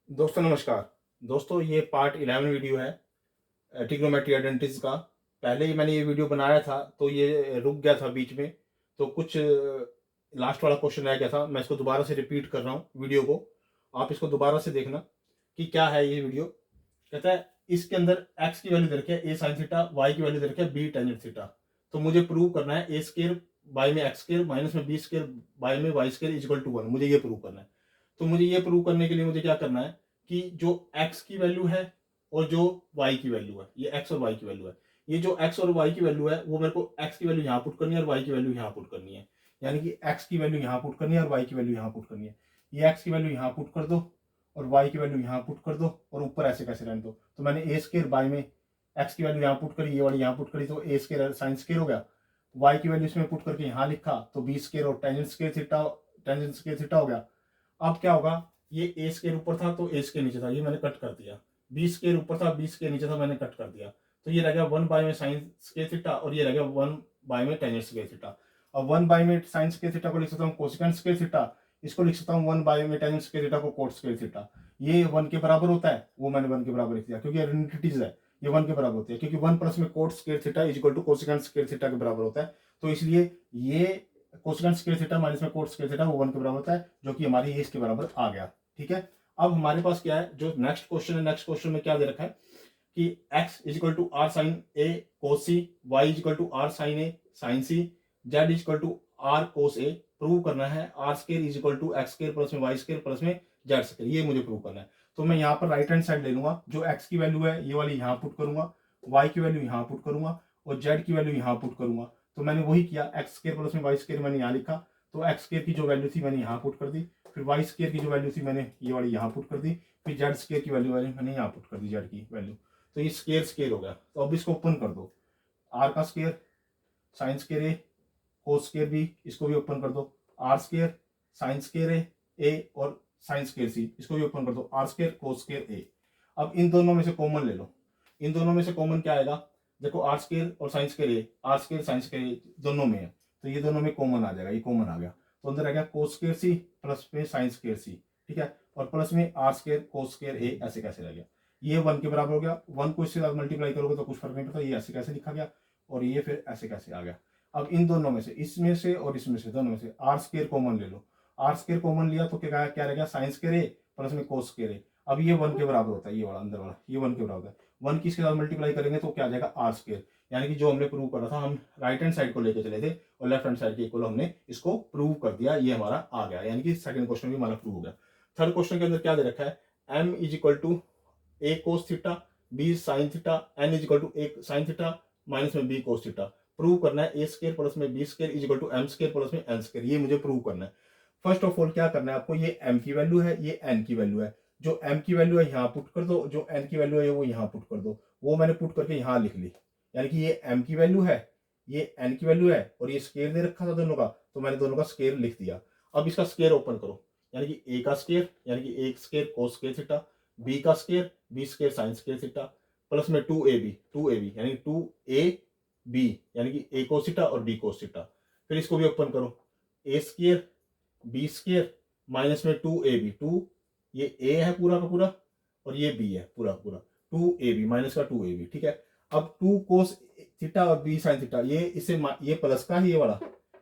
दोस्तों नमस्कार। दोस्तों ये पार्ट 11 वीडियो है ट्रिग्नोमेट्री आइडेंटिटीज का। पहले ही मैंने ये वीडियो बनाया था तो ये रुक गया था बीच में, तो कुछ लास्ट वाला क्वेश्चन रह गया था। मैं इसको दोबारा से रिपीट कर रहा हूँ वीडियो को, आप इसको दोबारा से देखना कि क्या है ये वीडियो। कहता है इसके अंदर x की वैल्यू दे रखी है a sin थीटा, y की वैल्यू दे रखी है b टेंजेंट थीटा। तो मुझे प्रूव करना है a स्क्वायर बाय में x स्क्वायर माइनस में b स्क्वायर बाय में y स्क्वायर इक्वल टू 1। मुझे ये प्रूव करना है। तो मुझे ये प्रूव करने के लिए मुझे क्या करना है कि जो x की वैल्यू है और जो y की वैल्यू है, ये x और y की वैल्यू है, ये जो x और y की वैल्यू है वो मेरे को x की वैल्यू यहाँ पुट करनी है और y की वैल्यू यहाँ पुट करनी है। यानी कि x की वैल्यू यहाँ पुट करनी है और y की वैल्यू यहाँ पुट करनी है। ये x की वैल्यू यहाँ पुट कर दो और y की वैल्यू यहाँ पुट कर दो और ऊपर ऐसे कैसे रहने दो। तो मैंने a स्क्वायर बाय में x की वैल्यू यहाँ पुट करी, ये वाली यहाँ पुट करी, तो a स्क्वायर साइन स्क्वायर हो गया। y की वैल्यू इसमें पुट करके यहाँ लिखा तो b स्क्वायर और टेंजेंट स्क्वायर थीटा हो गया। अब क्या होगा, ये ए स्क्वायर ऊपर था तो ए स्क्वायर नीचे था, ये मैंने कट कर दिया। बी स्क्वायर ऊपर था, बी स्क्वायर नीचे था, मैंने कट कर दिया। तो ये रह गया 1 बाय में साइन स्क्वायर थीटा और ये रह गया 1 बाय में टेंजेंट स्क्वायर थीटा। अब 1 बाय में साइन स्क्वायर थीटा को लिख सकता हूँ कोसेकेंट स्क्वायर थीटा, इसको लिख सकता हूँ 1 बाय में टेंजेंट स्क्वायर थीटा को कोट स्क्वायर थीटा। ये 1 के बराबर होता है, वो मैंने 1 के बराबर लिख दिया क्योंकि आइडेंटिटीज है, ये 1 के बराबर होती है क्योंकि 1 प्लस में cot square theta is equal to cosecant square theta के बराबर होता है। तो इसलिए ये कोसेकेंट स्क्वायर थीटा माइनस में कोट स्क्वायर थीटा वो 1 के बराबर होता है, जो कि हमारी ये इसके बराबर आ गया। ठीक है, अब हमारे पास क्या है, जो नेक्स्ट क्वेश्चन है, नेक्स्ट क्वेश्चन में क्या दे रखा है कि x is equal to r sine A cos C, y is equal to r sine A sine C, z is equal to r cos A. Prove करना है r square is equal to x square plus में y square plus में z square, ये मुझे prove करना है। तो मैं यहाँ पर राइट हैंड साइड ले लूंगा, जो x की वैल्यू है ये वाली यहाँ पुट करूंगा, y की वैल्यू यहाँ पुट करूंगा और z की वैल्यू यहाँ पुट करूंगा। तो मैंने वही किया, एक्स स्क्वायर प्लस में वाई स्क्वायर मैंने यहाँ लिखा, तो एक्स स्क्वायर की जो वैल्यू थी मैंने यहाँ पुट कर दी, फिर वाई स्क्वायर की जो वैल्यू थी मैंने ये वाली यहाँ पुट कर दी, फिर जेड स्क्वायर की वैल्यू मैंने यहाँ पुट कर दी, जेड की वैल्यू। तो ये स्क्वायर स्क्वायर हो गया। तो अब इसको ओपन कर दो, आर का स्क्वायर साइन स्क्वायर ए कोस स्क्वायर बी, इसको भी ओपन कर दो, आर स्क्वायर साइन स्क्वायर ए और साइन स्क्वायर सी, इसको भी ओपन कर दो, आर स्क्वायर कोस स्क्वायर ए। अब इन दोनों में से कॉमन ले लो, इन दोनों में से कॉमन क्या आएगा, देखो आर स्क्वायर और sine square A, r square sine square दोनों में है, तो ये दोनों में कॉमन आ जाएगा, ये कॉमन आ गया। तो अंदर आ गया कोस स्क्वायर सी प्लस में साइन स्क्वायर सी, ठीक है, और प्लस में आर स्क्वायर कोस स्क्वायर ए, ऐसे कैसे रह गया, ये 1 के बराबर हो गया। 1 को इसके साथ मल्टीप्लाई करोगे तो कुछ फर्क नहीं पड़ता, ये ऐसे कैसे लिखा गया और ये फिर ऐसे कैसे आ गया। अब इन दोनों में से, इसमें से और इसमें से, दोनों में से आर स्क्वायर कॉमन ले लो, आर स्क्वायर कॉमन लिया तो क्या क्या रह गया, साइन स्क्वायर ए प्लस में कोस स्क्वायर ए। अब ये 1 के बराबर होता है, ये वाला अंदर वाला ये 1 के बराबर है। 1 की इसके साथ मल्टीप्लाई करेंगे तो क्या आ जाएगा आर स्क्वायर, यानी कि जो हमने प्रूव करा था, हम राइट हैंड साइड को लेकर चले थे और लेफ्ट हैंड साइड के इक्वल हमने इसको प्रूव कर दिया, ये हमारा आ गया, यानी कि सेकंड क्वेश्चन भी हमारा प्रूव हो गया। थर्ड क्वेश्चन के अंदर क्या दे रखा है, m is equal to a cos theta b sine theta n is equal to a sine theta minus में बी कोस थीटा। प्रूव करना है ए स्क्वायर प्लस में b square is equal to m square plus में n square, ये मुझे prove करना है। First of all क्या करना है आपको, ये m की वैल्यू है, ये n की वैल्यू है, जो m की वैल्यू है यहाँ पुट कर दो, जो n की वैल्यू है वो यहाँ पुट कर दो, वो मैंने पुट करके यहाँ लिख ली। यानी कि ये m की वैल्यू है, ये n की वैल्यू है और ये स्क्वायर दे रखा था दोनों का, तो मैंने दोनों का स्क्वायर लिख दिया। अब इसका स्क्वायर ओपन करो, यानी कि a का स्क्वायर यानी कि एक square cos square theta, b का square b square sine square theta plus में 2ab यानी 2ab यानी कि a कोस थीटा और b कोस थीटा। फिर इसको भी ओपन करो, a square b square minus में 2ab, 2 ये a है पूरा का पूरा और ये b है पूरा का पूरा, 2ab माइनस का 2ab, ठीक है। अब 2 कोस थीटा और b साइन थीटा, ये इसे ये प्लस का है ये वाला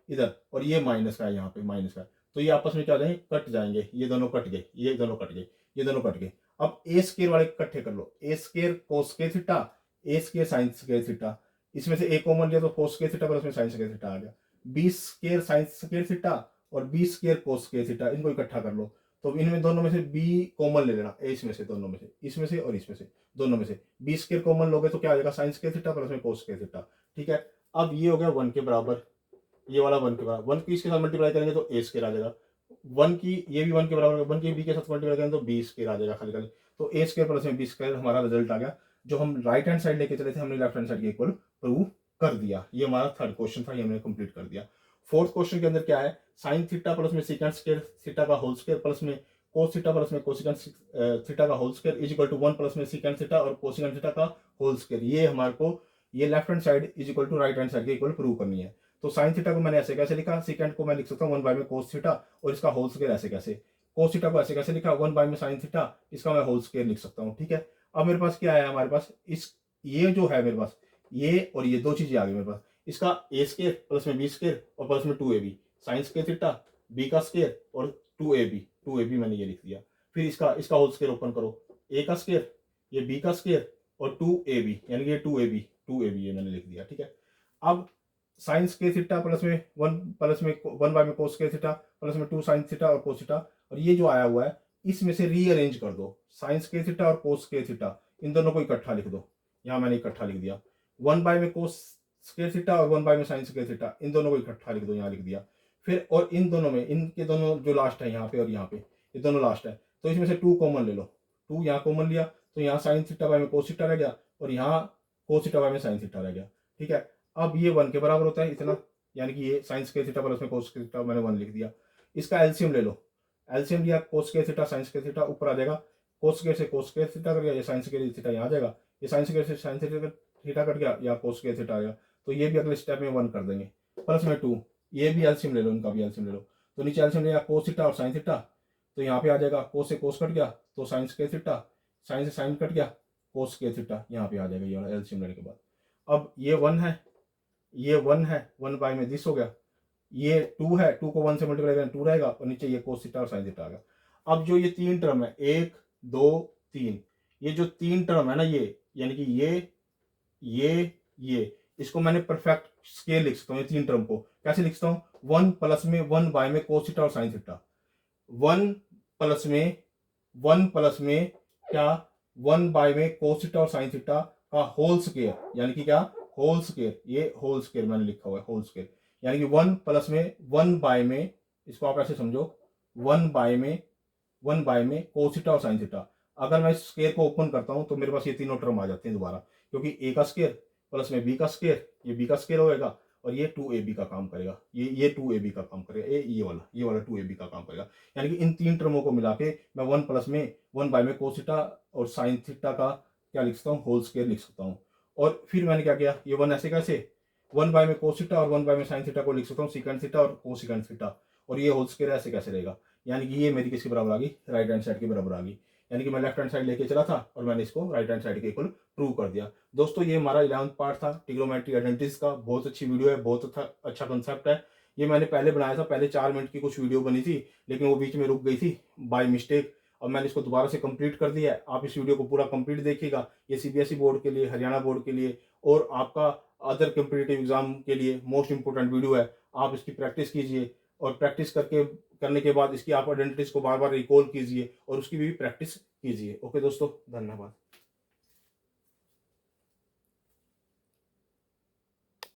इधर और ये माइनस का है यहाँ पे माइनस का, तो ये आपस में क्या हो जाएंगे, कट जाएंगे, ये दोनों कट गए, ये दोनों कट गए, ये दोनों कट गए। अब ए स्क्वायर वाले इकट्ठे कर लो, A square cos square theta A square sine square theta, इसमें से ए कॉमन लिया तो कोस स्क्वायर थीटा प्लस में साइन स्क्वायर थीटा आ गया, B square sine square theta और B square cos square theta, इनको इकट्ठा कर लो। तो इनमें दोनों में से बी कॉमन ले लेना, इसमें से दोनों में से, इसमें से और इसमें से, दोनों में से बी स्क्वायर कॉमन लोगे तो क्या आ जाएगा, साइन स्क्वायर थीटा प्लस में कोस स्क्वायर थीटा, ठीक है। अब ये हो गया 1 के बराबर, ये वाला 1 के बराबर, 1 की इसके साथ मल्टीप्लाई करेंगे तो ए स्क्वायर आ जाएगा, 1 की ये भी 1 के बराबर, 1 की बी के साथ मल्टीप्लाई करेंगे तो बी स्क्वायर आ जाएगा खाली खाली, तो ए स्क्वायर प्लस में बी स्क्वायर हमारा रिजल्ट आ गया। जो हम राइट हैंड साइड लेके चले थे हमने लेफ्ट हैंड साइड के इक्वल प्रूव कर दिया, ये हमारा थर्ड क्वेश्चन था, ये हमने कंप्लीट कर दिया। फोर्थ क्वेश्चन के अंदर क्या है, साइन थीटा प्लस में सेकंड स्क्वायर थीटा का होल स्क्वायर प्लस में कोस थीटा प्लस में कोसेकंड थीटा का whole square is equal to 1 plus में सेकंड थीटा और कोसेकंड थीटा का होल स्क्वायर, ये हमारे को ये left hand side is equal to right hand side के इक्वल प्रूव करनी है। तो साइन थीटा को मैंने ऐसे कैसे लिखा, सेकंड को मैं लिख सकता हूँ 1 बाय में कोस थीटा और इसका होल स्क्वायर ऐसे कैसे, कोस थीटा को ऐसे कैसे लिखा, 1 बाय में साइन थीटा, इसका मैं होल स्क्वायर लिख सकता हूँ। ठीक है, अब मेरे पास क्या है, हमारे पास इस ये जो है मेरे पास ये और ये दो चीजें आ गई मेरे पास, इसका ए स्क्वायर प्लस में बी स्क्वायर और प्लस में 2ab sine square theta, b का स्क्वायर और 2ab मैंने ये लिख दिया। फिर इसका इसका होल स्क्वायर ओपन करो, ए का स्क्वायर, ये बी का स्क्वायर और 2ab यानी कि ये 2ab ये मैंने लिख दिया। ठीक है, अब साइन स्क्वायर थीटा प्लस में 1 बाय में कोस स्क्वायर थीटा प्लस में 2 साइन थीटा और कोस थीटा, और ये जो आया हुआ है इसमें से रीअरेंज कर दो, साइन स्क्वायर थीटा और कोस स्क्वायर थीटा इन दोनों को इकट्ठा लिख दो। यहाँ मैंने इकट्ठा लिख दिया, 1 बाय में कोस स्क्वायर थीटा और 1 बाय में साइन स्क्वायर थीटा इन दोनों को इकट्ठा लिख दो, यहाँ लिख दिया। फिर और इन दोनों में इनके दोनों जो लास्ट है यहाँ पे और यहाँ पे ये दोनों लास्ट है, तो इसमें से 2 कॉमन ले लो, 2 यहाँ कॉमन लिया तो यहाँ साइन थीटा बाय में कोस थीटा रह गया और यहाँ कोस थीटा बाय में साइन थीटा रह गया। ठीक है, अब ये 1 के बराबर होता है इतना, यानी कि ये साइन स्क्वायर थीटा प्लस में कोस स्क्वायर थीटा मैंने 1 लिख दिया। इसका एलसीएम ले लो, एलसीएम लिया कोस square theta sine square theta ऊपर आ जाएगा, कोस स्क्वायर से कोस स्क्वायर थीटा कट गया, ये साइन स्क्वायर थीटा यहाँ आ जाएगा, ये साइन स्क्वायर से साइन थीटा कट गया, या कोस स्क्वायर थीटा आ गया, तो ये भी अगले स्टेप में 1 कर देंगे, प्लस में 2, ये भी एलसीएम ले लो, इनका भी एलसीएम ले लो, तो नीचे एलसीएम लिया कोस थीटा और साइन थीटा, तो यहाँ पे आ जाएगा कोस से कोस कट गया तो साइन स्क्वायर थीटा, साइन से साइन कट गया कोस स्क्वायर थीटा, यहाँ पे आ जाएगा ये वाला एलसीएम लेने के बाद। अब ये 1 है, ये 1 है, 1 बाय में दिस हो गया, ये 2 है, 2 को 1 से मल्टीप्लाई करें 2 रहेगा और नीचे ये कोस थीटा और साइन थीटा आ गया। अब जो ये 3 टर्म है 1 2 3, ये जो 3 टर्म है ना ये, यानी कि ये इसको मैंने परफेक्ट स्केल लिख सकता हूँ। ये 3 टर्म को कैसे लिख सकता हूँ, 1 प्लस में 1 बाय में कोस थीटा और साइन थीटा, 1 प्लस में क्या 1 बाय में कोस थीटा और साइन थीटा का होल स्क्वायर, यानी कि क्या होल स्क्वायर, ये होल स्क्वायर मैंने लिखा हुआ है होल स्क्वायर, यानी कि 1 प्लस में 1 बाय में, इसको आप ऐसे समझो 1 बाय में कोस थीटा और साइन थीटा। अगर मैं इस स्क्वायर को ओपन करता हूं तो मेरे पास ये तीनों टर्म आ जाते हैं दोबारा, क्योंकि ए का स्क्वायर प्लस में बी का स्क्वायर, ये बी का स्क्वायर होएगा और ये 2ab का काम करेगा, ये 2ab का काम करेगा, ये वाला 2ab का काम करेगा, यानी कि इन 3 टर्मों को मिला के मैं 1 प्लस में 1 बाय में कोस थीटा और साइन थीटा का क्या लिख सकता हूँ, होल स्क्वायर लिख सकता हूँ। और फिर मैंने क्या किया, ये 1 ऐसे कैसे 1 बाय में कोस थीटा और 1 बाय में साइन थीटा को लिख सकता हूँ सिकेंड थीटा और कोसिकेंड थीटा, और ये होल स्क्वायर ऐसे कैसे रहेगा, यानी कि ये मेरी किसके बराबर आ गई, राइट हैंड साइड के बराबर आ गई, यानी कि मैं लेफ्ट हैंड साइड लेके चला था और मैंने इसको राइट हैंड साइड के इक्वल प्रूव कर दिया। दोस्तों ये हमारा 11th पार्ट था ट्रिग्नोमेट्री आइडेंटिटीज का, बहुत अच्छी वीडियो है, बहुत अच्छा कंसेप्ट है। ये मैंने पहले बनाया था, पहले 4 मिनट की कुछ वीडियो बनी थी लेकिन वो बीच में रुक गई थी बाय मिस्टेक, और मैंने इसको दोबारा से कंप्लीट कर दिया है। आप इस वीडियो को पूरा कंप्लीट देखिएगा, ये सीबीएसई बोर्ड के लिए, हरियाणा बोर्ड के लिए और आपका अदर कम्पिटिटिव एग्जाम के लिए मोस्ट इंपोर्टेंट वीडियो है। आप इसकी प्रैक्टिस कीजिए और प्रैक्टिस करने के बाद इसकी आप आइडेंटिटीज को बार बार रिकॉल कीजिए और उसकी भी प्रैक्टिस कीजिए। ओके दोस्तों, धन्यवाद।